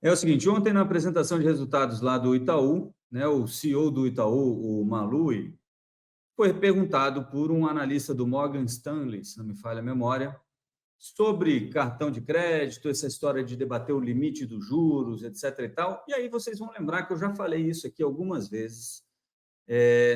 É o seguinte, ontem na apresentação de resultados lá do Itaú, né, o CEO do Itaú, o Malui, foi perguntado por um analista do Morgan Stanley, se não me falha a memória, sobre cartão de crédito, essa história de debater o limite dos juros, etc. e tal. E aí vocês vão lembrar que eu já falei isso aqui algumas vezes,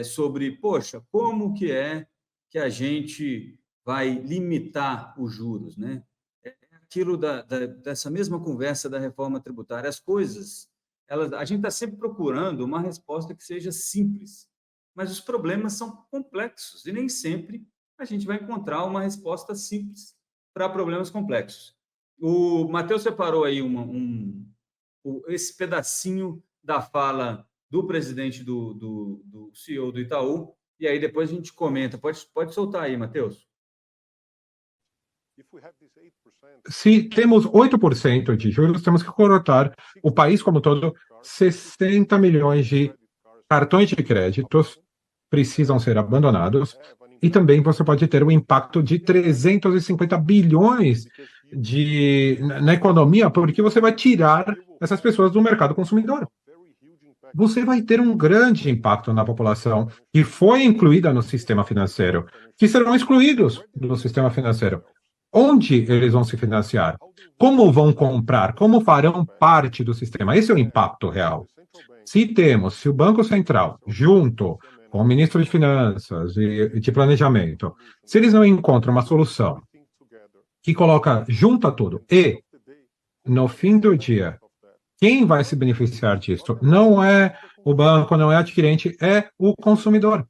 sobre, poxa, como que é que a gente vai limitar os juros, né? É aquilo dessa mesma conversa da reforma tributária. As coisas, a gente está sempre procurando uma resposta que seja simples, mas os problemas são complexos e nem sempre a gente vai encontrar uma resposta simples para problemas complexos. O Matheus separou aí esse pedacinho da fala do presidente do CEO do Itaú, e aí depois a gente comenta. Pode soltar aí, Matheus. Se temos 8% de juros, temos que colocar o país como todo, 60 milhões de cartões de créditos precisam ser abandonados, e também você pode ter um impacto de 350 bilhões na economia, porque você vai tirar essas pessoas do mercado consumidor. Você vai ter um grande impacto na população que foi incluída no sistema financeiro, que serão excluídos do sistema financeiro. Onde eles vão se financiar? Como vão comprar? Como farão parte do sistema? Esse é o impacto real. Se o Banco Central, junto com o ministro de Finanças e de Planejamento, se eles não encontram uma solução que coloca, junta tudo, e, no fim do dia, quem vai se beneficiar disso? Não é o banco, não é o adquirente, é o consumidor.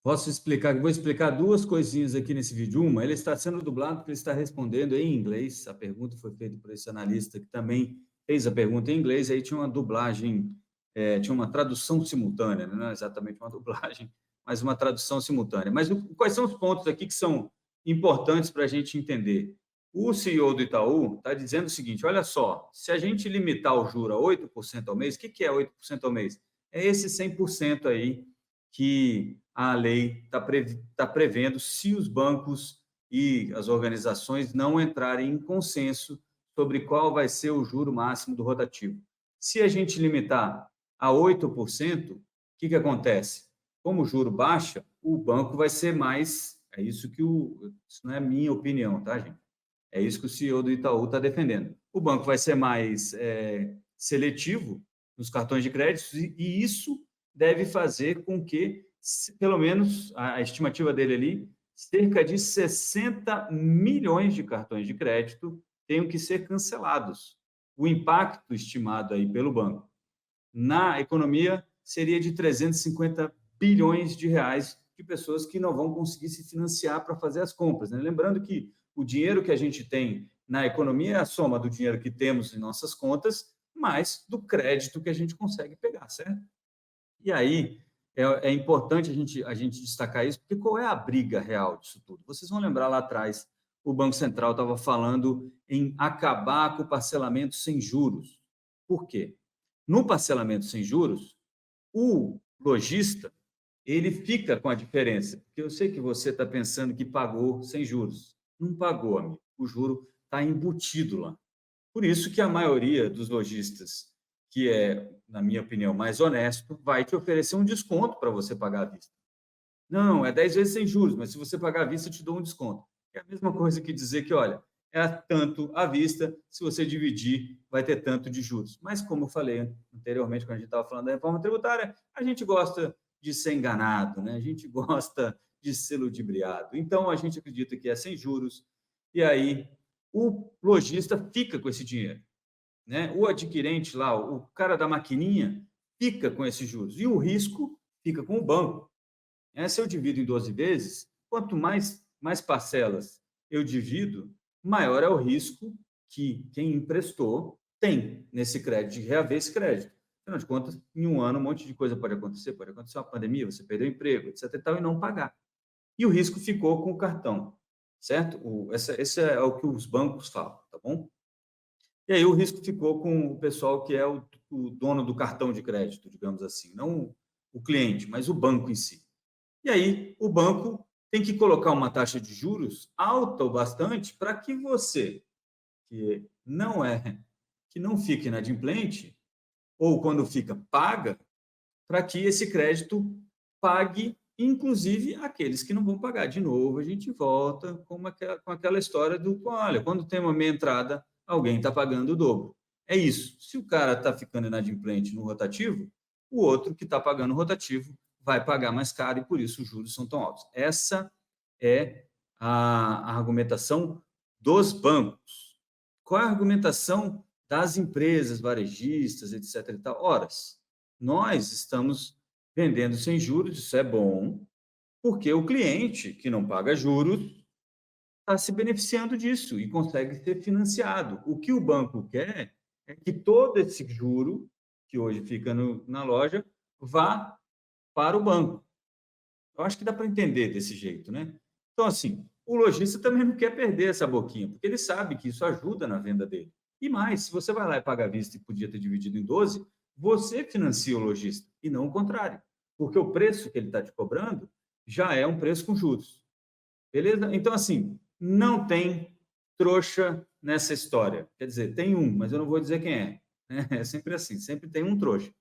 Posso explicar? Vou explicar duas coisinhas aqui nesse vídeo. Uma, ele está sendo dublado porque ele está respondendo em inglês. A pergunta foi feita por esse analista que também fez a pergunta em inglês. Aí tinha uma dublagem, tinha uma tradução simultânea, não é exatamente uma dublagem, mas uma tradução simultânea. Mas quais são os pontos aqui que são importantes para a gente entender? O CEO do Itaú está dizendo o seguinte: olha só, se a gente limitar o juro a 8% ao mês, o que é 8% ao mês? É esse 100% aí que a lei está prevendo se os bancos e as organizações não entrarem em consenso sobre qual vai ser o juro máximo do rotativo. Se a gente limitar a 8%, o que acontece? Como o juro baixa, o banco vai ser mais... isso não é minha opinião, tá, gente? É isso que o CEO do Itaú está defendendo. O banco vai ser mais seletivo nos cartões de crédito e isso deve fazer com que, pelo menos a estimativa dele ali, cerca de 60 milhões de cartões de crédito tenham que ser cancelados. O impacto estimado aí pelo banco na economia seria de 350 bilhões de reais de pessoas que não vão conseguir se financiar para fazer as compras, né? Lembrando que o dinheiro que a gente tem na economia é a soma do dinheiro que temos em nossas contas, mais do crédito que a gente consegue pegar, certo? E aí é importante a gente destacar isso, porque qual é a briga real disso tudo? Vocês vão lembrar lá atrás, o Banco Central estava falando em acabar com o parcelamento sem juros. Por quê? No parcelamento sem juros, o lojista ele fica com a diferença. Porque eu sei que você está pensando que pagou sem juros. Não pagou, amigo. O juro está embutido lá. Por isso que a maioria dos lojistas, que é, na minha opinião, mais honesto, vai te oferecer um desconto para você pagar à vista. Não, é 10 vezes sem juros, mas se você pagar à vista, eu te dou um desconto. É a mesma coisa que dizer que, olha, é tanto à vista, se você dividir, vai ter tanto de juros. Mas, como eu falei anteriormente, quando a gente estava falando da reforma tributária, a gente gosta de ser enganado, né? A gente gosta de ser ludibriado. Então, a gente acredita que é sem juros, e aí o lojista fica com esse dinheiro, né? O adquirente lá, o cara da maquininha, fica com esses juros, e o risco fica com o banco. Se eu divido em 12 vezes, quanto mais parcelas eu divido, maior é o risco que quem emprestou tem nesse crédito, de reaver esse crédito. Afinal de contas, em um ano, um monte de coisa pode acontecer uma pandemia, você perdeu o emprego, etc. e tal, e não pagar. E o risco ficou com o cartão, certo? Esse é o que os bancos falam, tá bom? E aí o risco ficou com o pessoal que é o dono do cartão de crédito, digamos assim, não o cliente, mas o banco em si. E aí o banco tem que colocar uma taxa de juros alta o bastante para que você, que não fique inadimplente, ou quando fica, paga, para que esse crédito pague, inclusive, aqueles que não vão pagar. De novo, a gente volta com aquela história do, olha, quando tem uma meia entrada, alguém está pagando o dobro. É isso. Se o cara está ficando inadimplente no rotativo, o outro que está pagando o rotativo vai pagar mais caro e por isso os juros são tão altos. Essa é a argumentação dos bancos. Qual é a argumentação das empresas varejistas, etc. e tal? Horas, nós estamos vendendo sem juros, isso é bom, porque o cliente que não paga juros está se beneficiando disso e consegue ser financiado. O que o banco quer é que todo esse juro, que hoje fica na loja, vá para o banco. Eu acho que dá para entender desse jeito, né? Então, assim, o lojista também não quer perder essa boquinha, porque ele sabe que isso ajuda na venda dele. E mais, se você vai lá e paga à vista e podia ter dividido em 12, você financia o lojista e não o contrário, porque o preço que ele está te cobrando já é um preço com juros. Beleza? Então, assim, não tem trouxa nessa história. Quer dizer, tem um, mas eu não vou dizer quem é. É sempre assim, sempre tem um trouxa.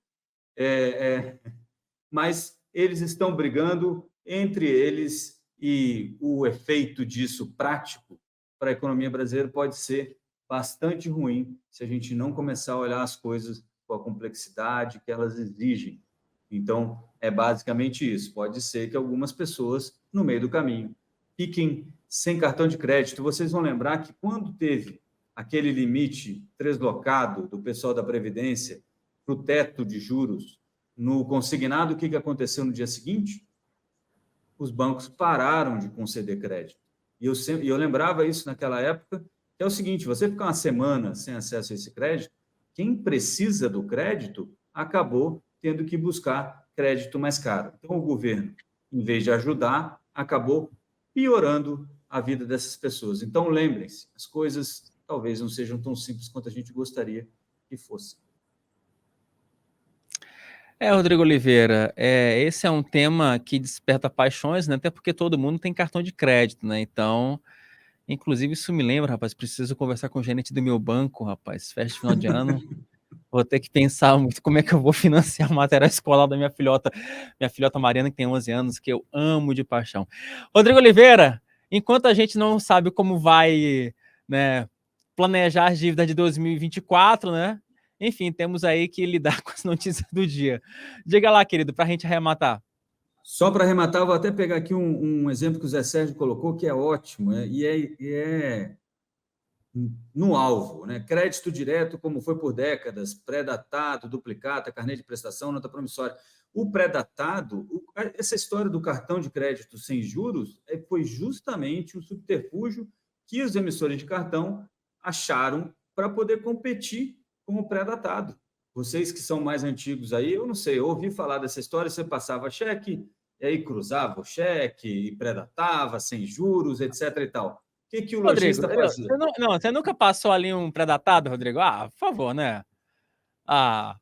Mas eles estão brigando entre eles e o efeito disso prático para a economia brasileira pode ser bastante ruim se a gente não começar a olhar as coisas com a complexidade que elas exigem. Então, é basicamente isso. Pode ser que algumas pessoas, no meio do caminho, fiquem sem cartão de crédito. Vocês vão lembrar que quando teve aquele limite deslocado do pessoal da Previdência para o teto de juros no consignado, o que aconteceu no dia seguinte? Os bancos pararam de conceder crédito. E eu lembrava isso naquela época, que é o seguinte, você ficar uma semana sem acesso a esse crédito, quem precisa do crédito acabou tendo que buscar crédito mais caro. Então, o governo, em vez de ajudar, acabou piorando a vida dessas pessoas. Então, lembrem-se, as coisas talvez não sejam tão simples quanto a gente gostaria que fossem. Rodrigo Oliveira, esse é um tema que desperta paixões, né? Até porque todo mundo tem cartão de crédito, né? Então, inclusive, isso me lembra, rapaz, preciso conversar com o gerente do meu banco, rapaz, festa de final de ano, vou ter que pensar muito como é que eu vou financiar o material escolar da minha filhota Mariana, que tem 11 anos, que eu amo de paixão. Rodrigo Oliveira, enquanto a gente não sabe como vai, né, planejar as dívidas de 2024, né? Enfim, temos aí que lidar com as notícias do dia. Diga lá, querido, para a gente arrematar. Só para arrematar, vou até pegar aqui um exemplo que o Zé Sérgio colocou, que é ótimo, e é no alvo, né? Crédito direto, como foi por décadas, pré-datado, duplicata, carnê de prestação, nota promissória. O pré-datado, essa história do cartão de crédito sem juros, foi justamente um subterfúgio que os emissores de cartão acharam para poder competir com o pré-datado. Vocês que são mais antigos aí, eu não sei, eu ouvi falar dessa história, você passava cheque, e aí cruzava o cheque, e pré-datava, sem juros, etc. e tal. O que o lojista fazia? Você nunca passou ali um pré-datado, Rodrigo? Ah, por favor, né? Ah,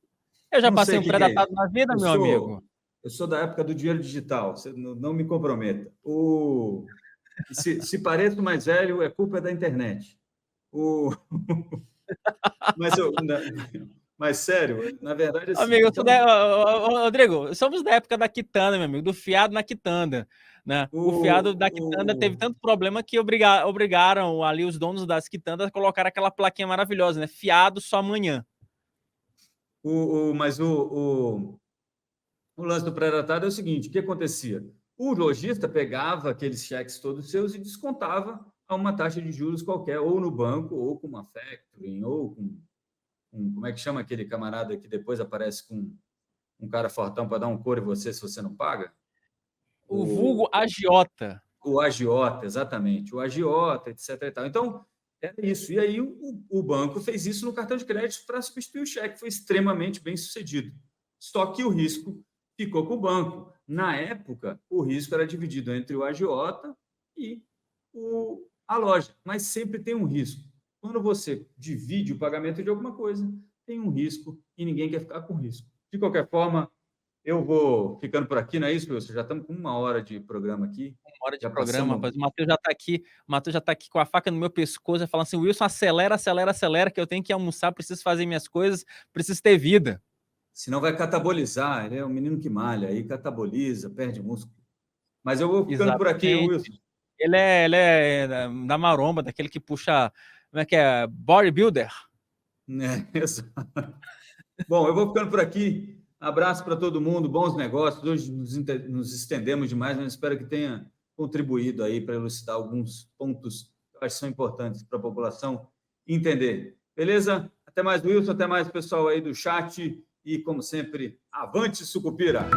eu já passei um pré-datado na vida, meu amigo. Eu sou da época do dinheiro digital, você não me comprometa. Se pareço mais velho, é culpa da internet. Mas sério, na verdade... Assim, amigo, Rodrigo, somos da época da quitanda, meu amigo, do fiado na quitanda. Né? O fiado da quitanda teve tanto problema que obrigaram ali os donos das quitandas a colocar aquela plaquinha maravilhosa, né? Fiado só amanhã. Mas o lance do pré-datado é o seguinte, o que acontecia? O lojista pegava aqueles cheques todos seus e descontava a uma taxa de juros qualquer, ou no banco, ou com uma factoring, ou com como é que chama aquele camarada que depois aparece com um cara fortão para dar um couro em você se você não paga? O vulgo agiota. O agiota, exatamente. O agiota, etc. E tal. Então, era isso. E aí o banco fez isso no cartão de crédito para substituir o cheque. Foi extremamente bem sucedido. Só que o risco ficou com o banco. Na época, o risco era dividido entre o agiota e a loja. Mas sempre tem um risco. Quando você divide o pagamento de alguma coisa, tem um risco e ninguém quer ficar com risco. De qualquer forma, Eu vou ficando por aqui, não é isso, Wilson? Já estamos com 1 hora de programa aqui. 1 hora de Já programa, passamos. rapaz. O Matheus já tá aqui com a faca no meu pescoço, falando assim: Wilson, acelera, acelera, acelera, que eu tenho que almoçar, preciso fazer minhas coisas, preciso ter vida. Senão vai catabolizar. Ele é um menino que malha, aí cataboliza, perde músculo. Mas eu vou ficando por aqui, Wilson. Ele é da maromba, daquele que puxa, como é que é? Bodybuilder. Exato. Bom, eu vou ficando por aqui. Abraço para todo mundo, bons negócios. Hoje nos estendemos demais, mas espero que tenha contribuído aí para elucidar alguns pontos que eu acho que são importantes para a população entender. Beleza? Até mais, Wilson, até mais, pessoal aí do chat. E, como sempre, avante, Sucupira!